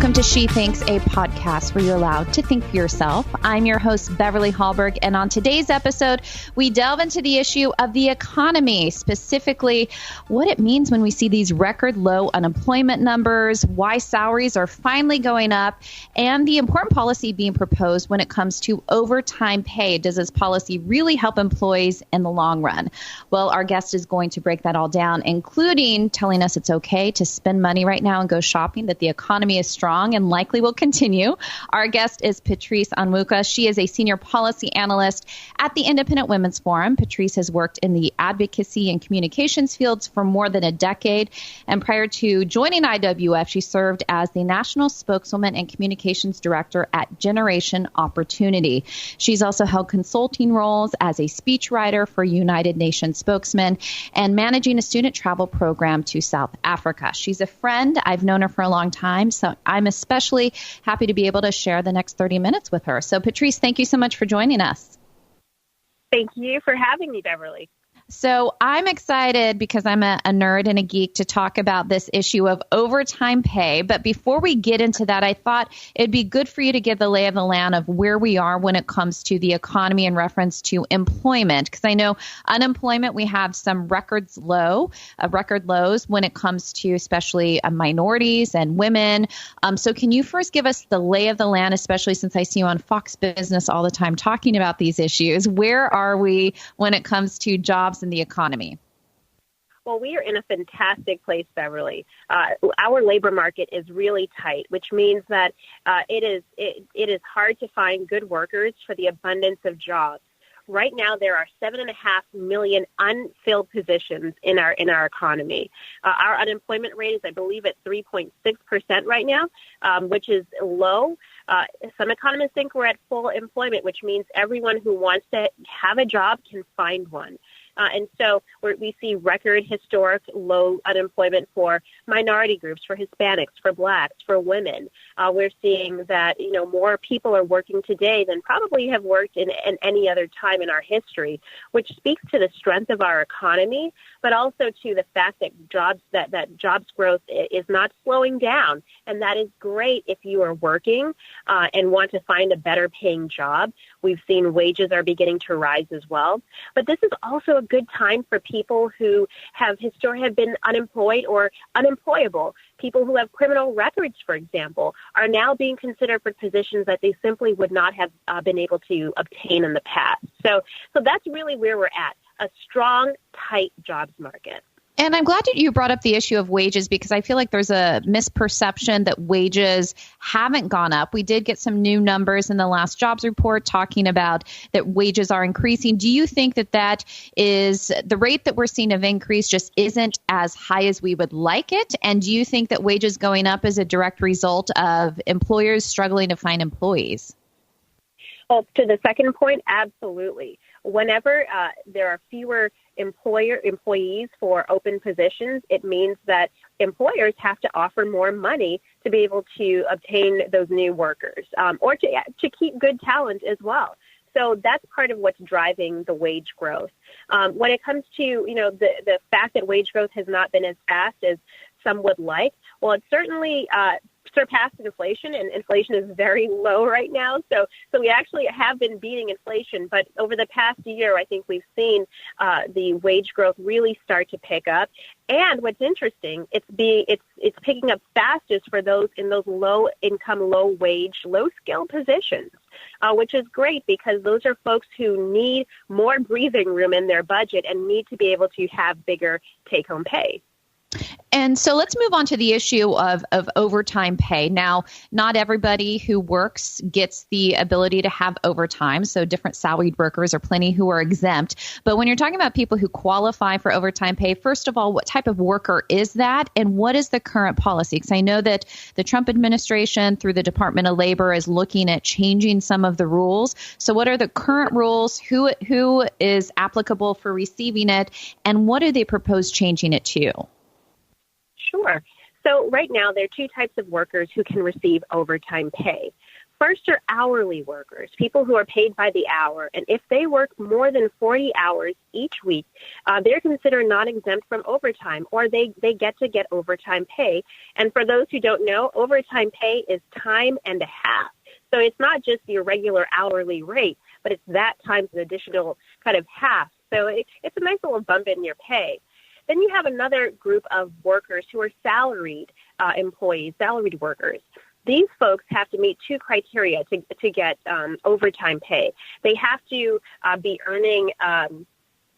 Welcome to She Thinks, a podcast where you're allowed to think for yourself. I'm your host, Beverly Hallberg, and on today's episode, we delve into the issue of the economy, specifically what it means when we see these record low unemployment numbers, why salaries are finally going up, and the important policy being proposed when it comes to overtime pay. Does this policy really help employees in the long run? Well, our guest is going to break that all down, including telling us it's okay to spend money right now and go shopping, that the economy is strong and likely will continue. Our guest is Patrice Onwuka. She is a senior policy analyst at the Independent Women's Forum. Patrice has worked in the advocacy and communications fields for more than a decade. And prior to joining IWF, she served as the national spokeswoman and communications director at Generation Opportunity. She's also held consulting roles as a speechwriter for United Nations spokesman and managing a student travel program to South Africa. She's a friend. I've known her for a long time, so I'm especially happy to be able to share the next 30 minutes with her. So, Patrice, thank you so much for joining us. Thank you for having me, Beverly. So I'm excited because I'm a nerd and a geek to talk about this issue of overtime pay. But before we get into that, I thought it'd be good for you to give the lay of the land of where we are when it comes to the economy in reference to employment. Because I know unemployment, we have some record lows when it comes to especially minorities and women. So can you first give us the lay of the land, especially since I see you on Fox Business all the time talking about these issues? Where are we when it comes to jobs in the economy? Well, we are in a fantastic place, Beverly. Our labor market is really tight, which means that it is hard to find good workers for the abundance of jobs. Right now, there are 7.5 million unfilled positions in our economy. Our unemployment rate is, I believe, at 3.6% right now, which is low. Some economists think we're at full employment, which means everyone who wants to have a job can find one. And so we see record historic low unemployment for minority groups, for Hispanics, for Blacks, for women. We're seeing that, more people are working today than probably have worked in any other time in our history, which speaks to the strength of our economy, but also to the fact that jobs growth is not slowing down. And that is great if you are working and want to find a better paying job. We've seen wages are beginning to rise as well. But this is also a good time for people who have been unemployed or unemployable. People who have criminal records, for example, are now being considered for positions that they simply would not have been able to obtain in the past. So that's really where we're at, a strong, tight jobs market. And I'm glad that you brought up the issue of wages, because I feel like there's a misperception that wages haven't gone up. We did get some new numbers in the last jobs report talking about that wages are increasing. Do you think that is the rate that we're seeing of increase just isn't as high as we would like it? And do you think that wages going up is a direct result of employers struggling to find employees? Well, to the second point, absolutely. Whenever there are fewer employees for open positions, it means that employers have to offer more money to be able to obtain those new workers or to keep good talent as well. So that's part of what's driving the wage growth. When it comes to, the fact that wage growth has not been as fast as some would like, well, it certainly surpassed inflation, and inflation is very low right now. So we actually have been beating inflation. But over the past year, I think we've seen the wage growth really start to pick up. And what's interesting, it's picking up fastest for those in those low income, low wage, low skill positions, which is great because those are folks who need more breathing room in their budget and need to be able to have bigger take home pay. And so let's move on to the issue of overtime pay. Now, not everybody who works gets the ability to have overtime. So different salaried workers are plenty who are exempt. But when you're talking about people who qualify for overtime pay, first of all, what type of worker is that? And what is the current policy? Because I know that the Trump administration through the Department of Labor is looking at changing some of the rules. So what are the current rules? Who is applicable for receiving it? And what do they propose changing it to? Sure. So right now, there are two types of workers who can receive overtime pay. First are hourly workers, people who are paid by the hour. And if they work more than 40 hours each week, they're considered non-exempt from overtime, or they get overtime pay. And for those who don't know, overtime pay is time and a half. So it's not just your regular hourly rate, but it's that times an additional kind of half. So it's a nice little bump in your pay. Then you have another group of workers who are salaried employees, salaried workers. These folks have to meet two criteria to get overtime pay. They have to be earning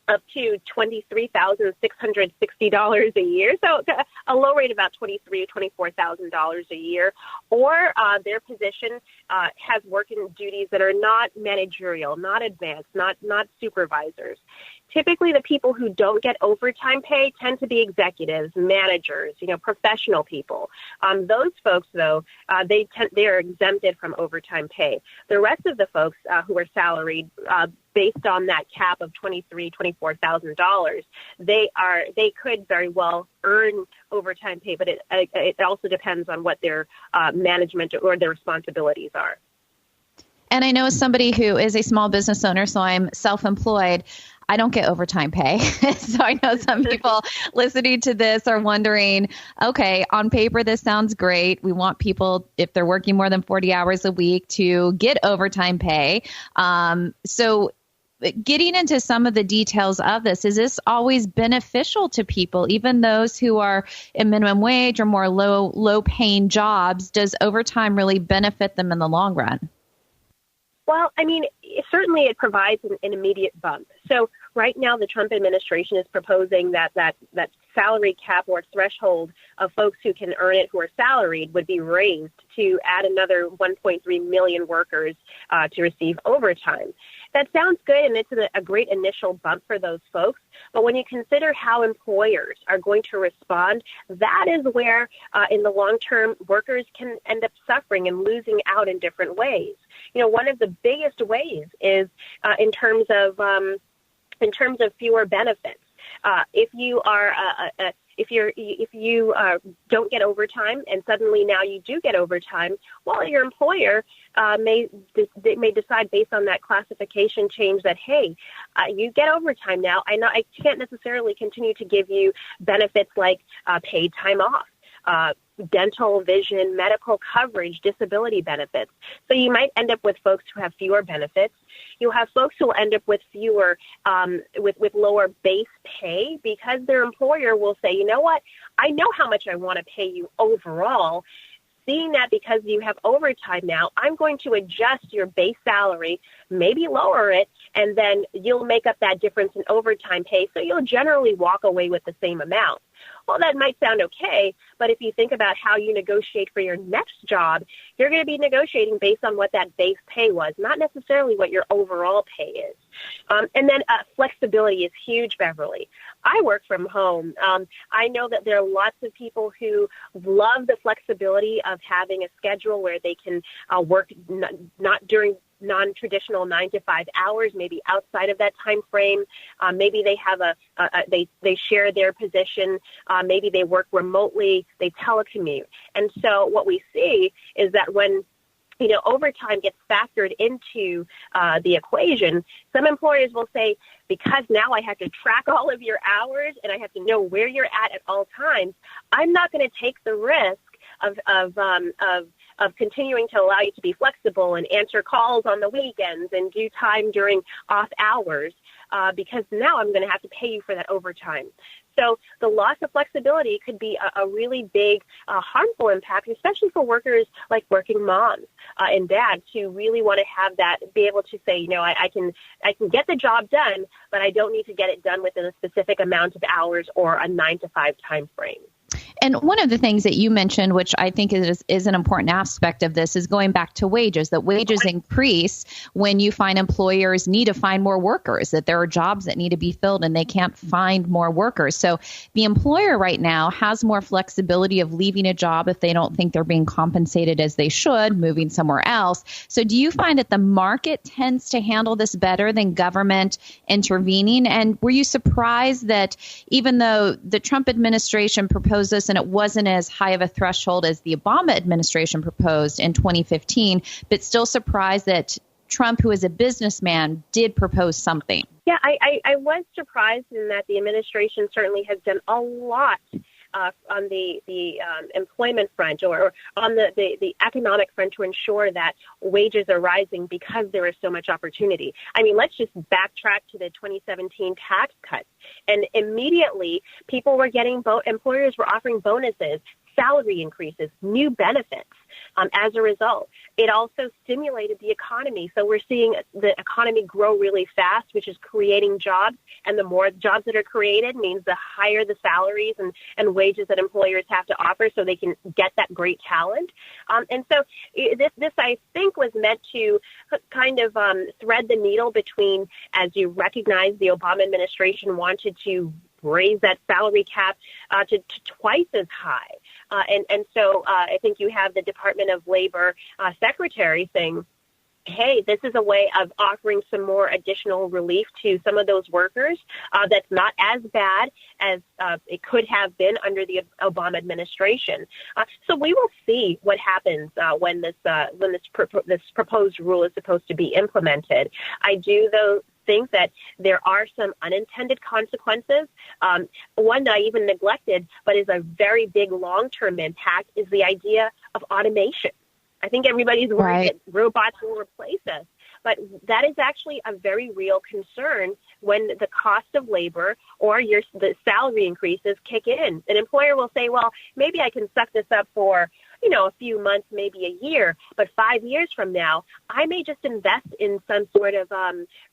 up to $23,660 a year, so a low rate about $23,000 or $24,000 a year, or their position has working duties that are not managerial, not advanced, not supervisors. Typically, the people who don't get overtime pay tend to be executives, managers, professional people. Those folks, though, they are exempted from overtime pay. The rest of the folks who are salaried, based on that cap of $23,000, $24,000, they could very well earn overtime pay, but it also depends on what their management or their responsibilities are. And I know as somebody who is a small business owner, so I'm self-employed, I don't get overtime pay. So I know some people listening to this are wondering, okay, on paper, this sounds great. We want people, if they're working more than 40 hours a week, to get overtime pay. So getting into some of the details of this, is this always beneficial to people, even those who are in minimum wage or more low paying jobs? Does overtime really benefit them in the long run? Well, I mean, certainly it provides an immediate bump. So right now, the Trump administration is proposing that salary cap or threshold of folks who can earn it who are salaried would be raised to add another 1.3 million workers to receive overtime. That sounds good, and it's a great initial bump for those folks. But when you consider how employers are going to respond, that is where, in the long term, workers can end up suffering and losing out in different ways. One of the biggest ways is in terms of fewer benefits. If you don't get overtime and suddenly now you do get overtime, well, your employer may decide based on that classification change that, hey, you get overtime now. I can't necessarily continue to give you benefits like paid time off, dental, vision, medical coverage, disability benefits. So you might end up with folks who have fewer benefits. You'll have folks who will end up with fewer, with lower base pay because their employer will say, you know what, I know how much I want to pay you overall. Seeing that because you have overtime now, I'm going to adjust your base salary, maybe lower it, and then you'll make up that difference in overtime pay. So you'll generally walk away with the same amount. Well, that might sound okay, but if you think about how you negotiate for your next job, you're going to be negotiating based on what that base pay was, not necessarily what your overall pay is. And then flexibility is huge, Beverly. I work from home. I know that there are lots of people who love the flexibility of having a schedule where they can work not during non-traditional 9 to 5 hours, maybe outside of that time frame. Maybe they have they share their position. Maybe they work remotely. They telecommute. And so what we see is that when overtime gets factored into the equation, some employers will say, because now I have to track all of your hours and I have to know where you're at all times, I'm not going to take the risk of continuing to allow you to be flexible and answer calls on the weekends and do time during off hours because now I'm going to have to pay you for that overtime. So the loss of flexibility could be a really big harmful impact, especially for workers like working moms and dads who really want to have that, be able to say, I can get the job done, but I don't need to get it done within a specific amount of hours or a 9 to 5 time frame. And one of the things that you mentioned, which I think is an important aspect of this, is going back to wages, that wages increase when you find employers need to find more workers, that there are jobs that need to be filled and they can't find more workers. So the employer right now has more flexibility of leaving a job if they don't think they're being compensated as they should, moving somewhere else. So do you find that the market tends to handle this better than government intervening? And were you surprised that even though the Trump administration proposed proposed this, and it wasn't as high of a threshold as the Obama administration proposed in 2015, but still surprised that Trump, who is a businessman, did propose something. Yeah, I was surprised in that the administration certainly has done a lot on the employment front or on the economic front to ensure that wages are rising because there is so much opportunity. I mean, let's just backtrack to the 2017 tax cuts. And immediately people were getting, employers were offering bonuses, salary increases, new benefits. As a result, it also stimulated the economy. So we're seeing the economy grow really fast, which is creating jobs. And the more jobs that are created means the higher the salaries and wages that employers have to offer so they can get that great talent. And so this, I think, was meant to kind of thread the needle between, as you recognize, the Obama administration wanted to raise that salary cap to twice as high. And so I think you have the Department of Labor secretary saying, hey, this is a way of offering some more additional relief to some of those workers that's not as bad as it could have been under the Obama administration. So we will see what happens when this proposed rule is supposed to be implemented. I do, though, think that there are some unintended consequences. One not even neglected, but is a very big long-term impact, is the idea of automation. I think everybody's worried that robots will replace us, but that is actually a very real concern when the cost of labor or the salary increases kick in. An employer will say, well, maybe I can suck this up for a few months, maybe a year, but 5 years from now, I may just invest in some sort of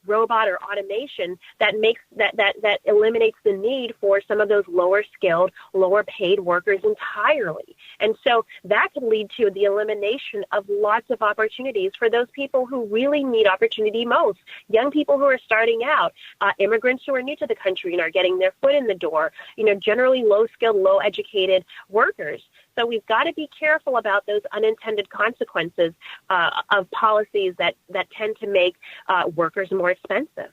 robot or automation that makes that eliminates the need for some of those lower skilled, lower paid workers entirely. And so that could lead to the elimination of lots of opportunities for those people who really need opportunity most. Young people who are starting out, immigrants who are new to the country and are getting their foot in the door, generally low skilled, low educated workers. So we've got to be careful about those unintended consequences of policies that tend to make workers more expensive.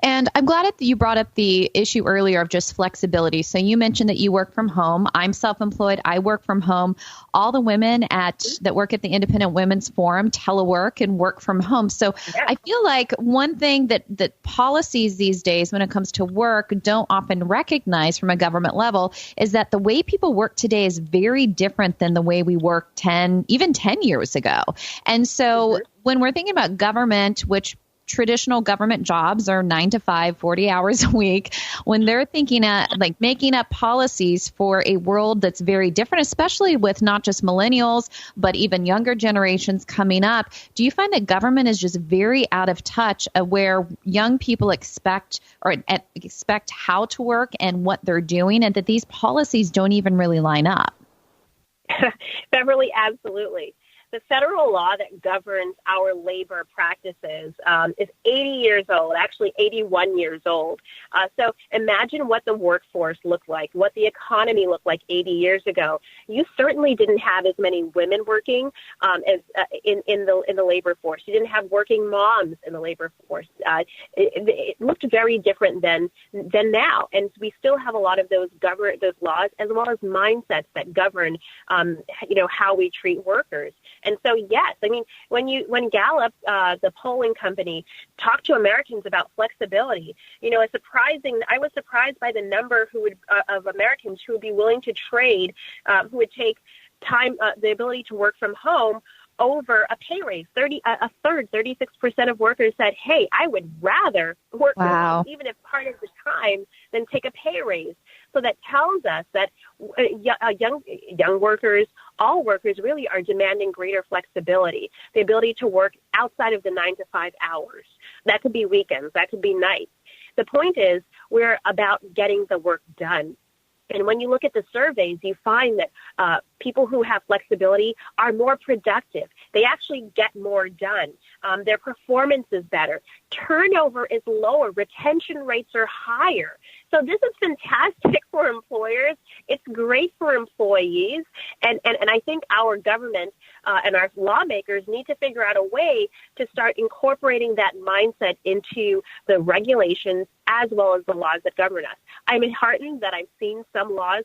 And I'm glad that you brought up the issue earlier of just flexibility. So you mentioned that you work from home. I'm self-employed. I work from home. All the women that work at the Independent Women's Forum telework and work from home. So yeah. I feel like one thing that policies these days when it comes to work don't often recognize from a government level is that the way people work today is very different than the way we worked 10 years ago. And so when we're thinking about government, which traditional government jobs are 9 to 5, 40 hours a week, when they're thinking making up policies for a world that's very different, especially with not just millennials, but even younger generations coming up, do you find that government is just very out of touch where young people expect how to work and what they're doing, and that these policies don't even really line up? Beverly, absolutely. The federal law that governs our labor practices is 80 years old, actually 81 years old. So imagine what the workforce looked like, what the economy looked like 80 years ago. You certainly didn't have as many women working as in the labor force. You didn't have working moms in the labor force. It looked very different than now, and we still have a lot of those laws as well as mindsets that govern how we treat workers. And so, yes, I mean, when Gallup, the polling company, talked to Americans about flexibility, I was surprised by the number of Americans who would be willing to trade, who would take time, the ability to work from home over a pay raise. 36% of workers said, hey, I would rather work from home, even if part of the time, than take a pay raise. So that tells us that young workers, all workers really are demanding greater flexibility, the ability to work outside of the 9 to 5 hours. That could be weekends, that could be nights. The point is we're about getting the work done. And when you look at the surveys, you find that people who have flexibility are more productive. They actually get more done. Their performance is better. Turnover is lower. Retention rates are higher. So this is fantastic for employers. It's great for employees. And I think our government and our lawmakers need to figure out a way to start incorporating that mindset into the regulations as well as the laws that govern us. I'm heartened that I've seen some laws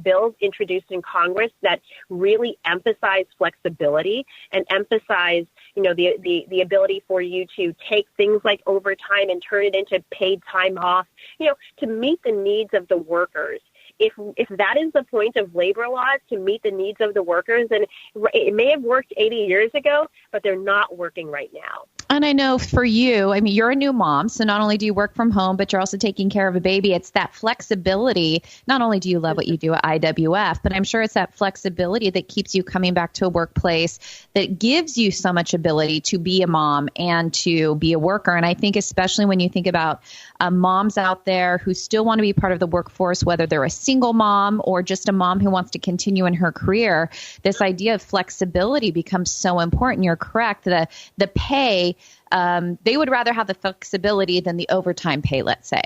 bills introduced in Congress that really emphasize flexibility and emphasize, the ability for you to take things like overtime and turn it into paid time off, to meet the needs of the workers. If that is the point of labor laws, to meet the needs of the workers, then it may have worked 80 years ago, but they're not working right now. And I know for you, you're a new mom, so not only do you work from home, but you're also taking care of a baby. It's that flexibility. Not only do you love what you do at IWF, but I'm sure it's that flexibility that keeps you coming back to a workplace that gives you so much ability to be a mom and to be a worker. And I think especially when you think about moms out there who still want to be part of the workforce, whether they're a single mom or just a mom who wants to continue in her career, this idea of flexibility becomes so important. You're correct. The pay, they would rather have the flexibility than the overtime pay, let's say.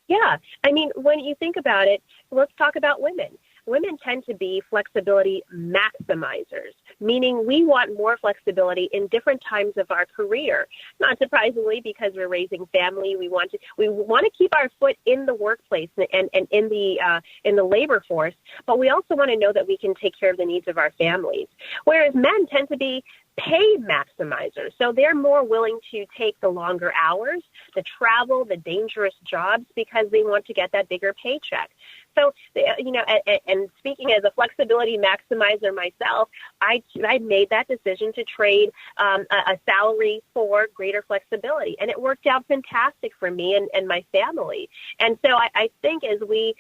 Yeah. When you think about it, let's talk about women. Women tend to be flexibility maximizers, meaning we want more flexibility in different times of our career. Not surprisingly, because we're raising family, we want to keep our foot in the workplace and in the labor force, but we also want to know that we can take care of the needs of our families. Whereas men tend to be pay maximizers. So they're more willing to take the longer hours, the travel, the dangerous jobs, because they want to get that bigger paycheck. So, and speaking as a flexibility maximizer myself, I made that decision to trade a salary for greater flexibility. And it worked out fantastic for me and my family. And so I think as we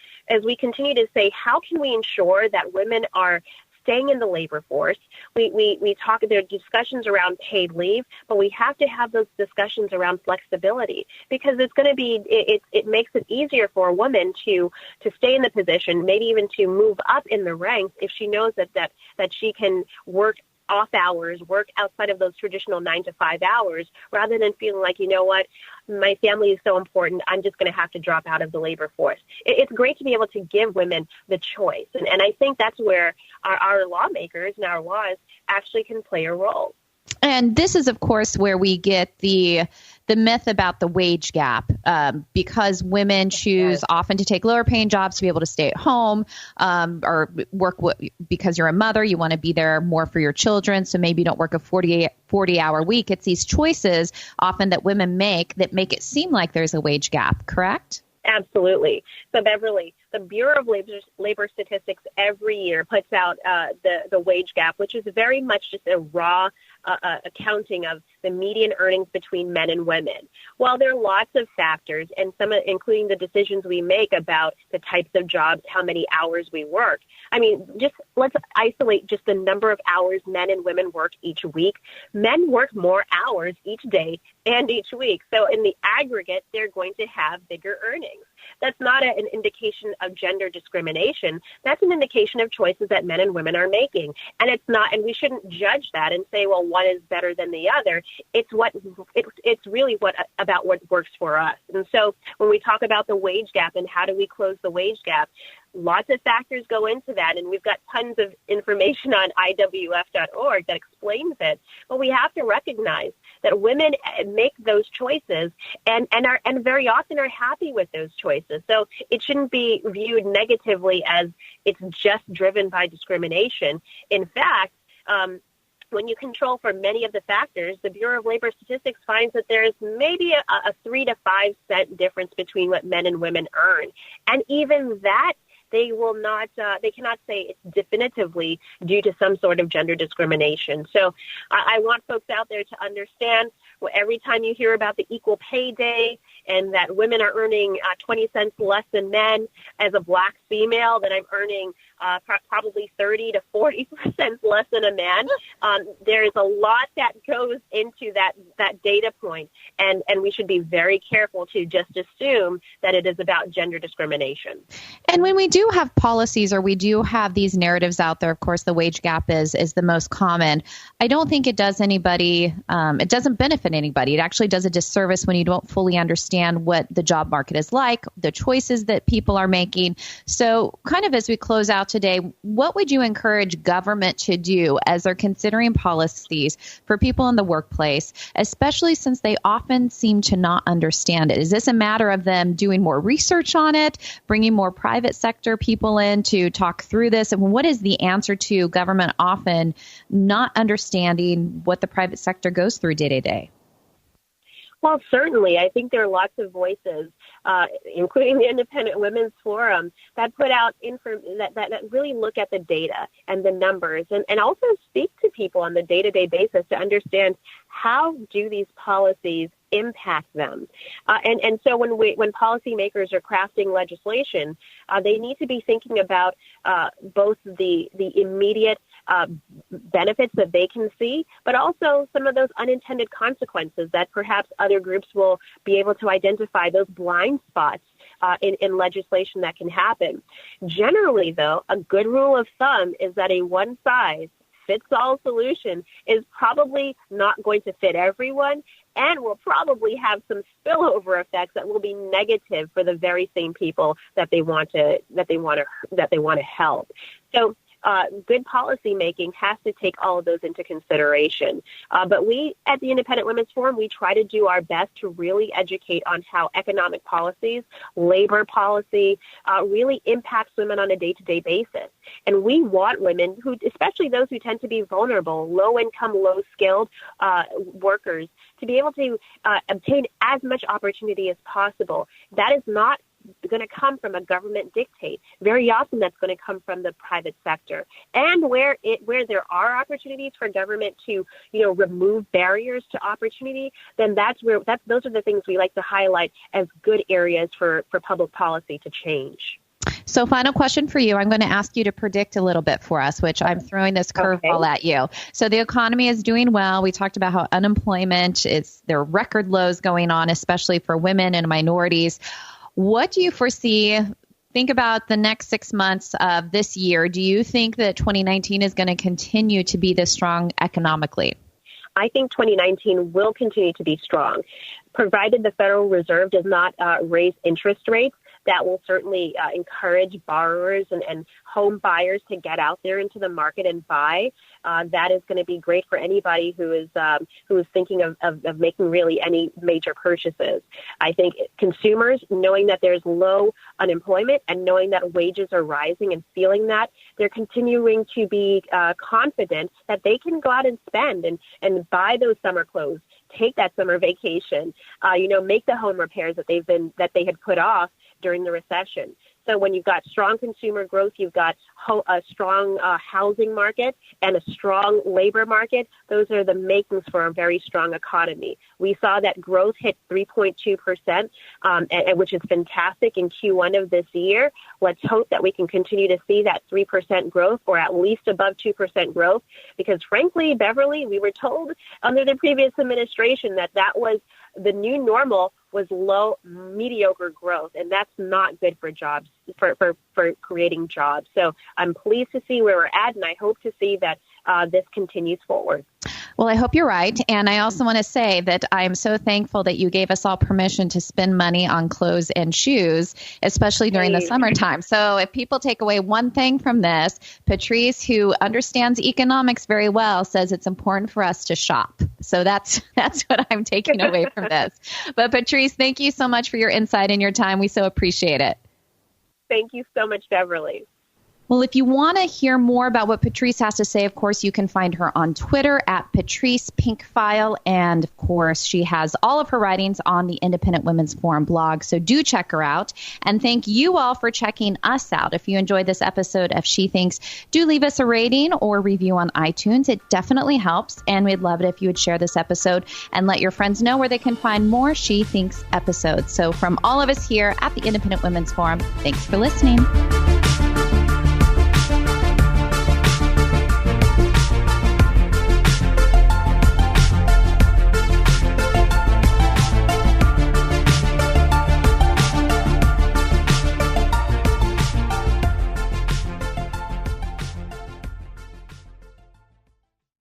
continue to say, how can we ensure that women are staying in the labor force? We talk, there are discussions around paid leave, but we have to have those discussions around flexibility, because it's going to be, it makes it easier for a woman to stay in the position, maybe even to move up in the ranks if she knows that she can work off hours, work outside of those traditional 9 to 5 hours, rather than feeling like, my family is so important, I'm just going to have to drop out of the labor force. It's great to be able to give women the choice. And I think that's where our lawmakers and our laws actually can play a role. And this is, of course, where we get the myth about the wage gap, because women choose often to take lower paying jobs to be able to stay at home, or work because you're a mother, you want to be there more for your children. So maybe you don't work a 40-hour week. It's these choices often that women make that make it seem like there's a wage gap, correct? Absolutely. So Beverly, the Bureau of Labor Statistics every year puts out the wage gap, which is very much just a raw accounting of the median earnings between men and women. While there are lots of factors, and some including the decisions we make about the types of jobs, how many hours we work. Just let's isolate just the number of hours men and women work each week. Men work more hours each day and each week. So in the aggregate, they're going to have bigger earnings. That's not an indication of gender discrimination. That's an indication of choices that men and women are making. And it's not, and we shouldn't judge that and say, well, one is better than the other. It's really about what works for us. And so when we talk about the wage gap and how do we close the wage gap, lots of factors go into that, and we've got tons of information on IWF.org that explains it. But we have to recognize that women make those choices and very often are happy with those choices. So it shouldn't be viewed negatively as it's just driven by discrimination. In fact, when you control for many of the factors, the Bureau of Labor Statistics finds that there is maybe a 3 to 5 cent difference between what men and women earn. And even that, they cannot say it's definitively due to some sort of gender discrimination. So I want folks out there to understand, every time you hear about the equal pay day and that women are earning 20 cents less than men, as a Black female, that I'm earning probably 30 to 40% less than a man. There's a lot that goes into that data point, and we should be very careful to just assume that it is about gender discrimination. And when we do have policies, or we do have these narratives out there, of course, the wage gap is the most common. I don't think it does anybody, it doesn't benefit anybody. It actually does a disservice when you don't fully understand what the job market is like, the choices that people are making. So kind of as we close out out today, what would you encourage government to do as they're considering policies for people in the workplace, especially since they often seem to not understand it? Is this a matter of them doing more research on it, bringing more private sector people in to talk through this? And what is the answer to government often not understanding what the private sector goes through day to day? Well, certainly. I think there are lots of voices, including the Independent Women's Forum, that put out that really look at the data and the numbers and also speak to people on the day-to-day basis to understand how do these policies impact them. And so when policymakers are crafting legislation, they need to be thinking about both the immediate benefits that they can see, but also some of those unintended consequences that perhaps other groups will be able to identify, those blind spots in legislation that can happen. Generally, though, a good rule of thumb is that a one-size-fits-all solution is probably not going to fit everyone and will probably have some spillover effects that will be negative for the very same people that they want to help. So good policy making has to take all of those into consideration. But we at the Independent Women's Forum, we try to do our best to really educate on how economic policies, labor policy, really impacts women on a day-to-day basis. And we want women who, especially those who tend to be vulnerable, low-income, low-skilled workers, to be able to obtain as much opportunity as possible. That is not going to come from a government dictate. Very often that's going to come from the private sector. And where there are opportunities for government to, remove barriers to opportunity, then those are the things we like to highlight as good areas for public policy to change. So final question for you. I'm going to ask you to predict a little bit for us, which I'm throwing this curveball at you. So the economy is doing well. We talked about how unemployment there are record lows going on, especially for women and minorities. What do you foresee? Think about the next 6 months of this year. Do you think that 2019 is going to continue to be this strong economically? I think 2019 will continue to be strong, provided the Federal Reserve does not raise interest rates. That will certainly encourage borrowers and home buyers to get out there into the market and buy. That is going to be great for anybody who is thinking of making really any major purchases. I think consumers, knowing that there's low unemployment and knowing that wages are rising and feeling that, they're continuing to be confident that they can go out and spend and buy those summer clothes, take that summer vacation, make the home repairs that they had put off during the recession. So when you've got strong consumer growth, you've got a strong housing market and a strong labor market. Those are the makings for a very strong economy. We saw that growth hit 3.2%, which is fantastic in Q1 of this year. Let's hope that we can continue to see that 3% growth or at least above 2% growth, because frankly, Beverly, we were told under the previous administration that was the new normal was low, mediocre growth, and that's not good for jobs, for creating jobs. So I'm pleased to see where we're at, and I hope to see that this continues forward. Well, I hope you're right. And I also want to say that I'm so thankful that you gave us all permission to spend money on clothes and shoes, especially during the summertime. So if people take away one thing from this, Patrice, who understands economics very well, says it's important for us to shop. So that's what I'm taking away from this. But Patrice, thank you so much for your insight and your time. We so appreciate it. Thank you so much, Beverly. Well, if you want to hear more about what Patrice has to say, of course, you can find her on Twitter at Patrice Pinkfile. And of course, she has all of her writings on the Independent Women's Forum blog. So do check her out. And thank you all for checking us out. If you enjoyed this episode of She Thinks, do leave us a rating or review on iTunes. It definitely helps. And we'd love it if you would share this episode and let your friends know where they can find more She Thinks episodes. So from all of us here at the Independent Women's Forum, thanks for listening.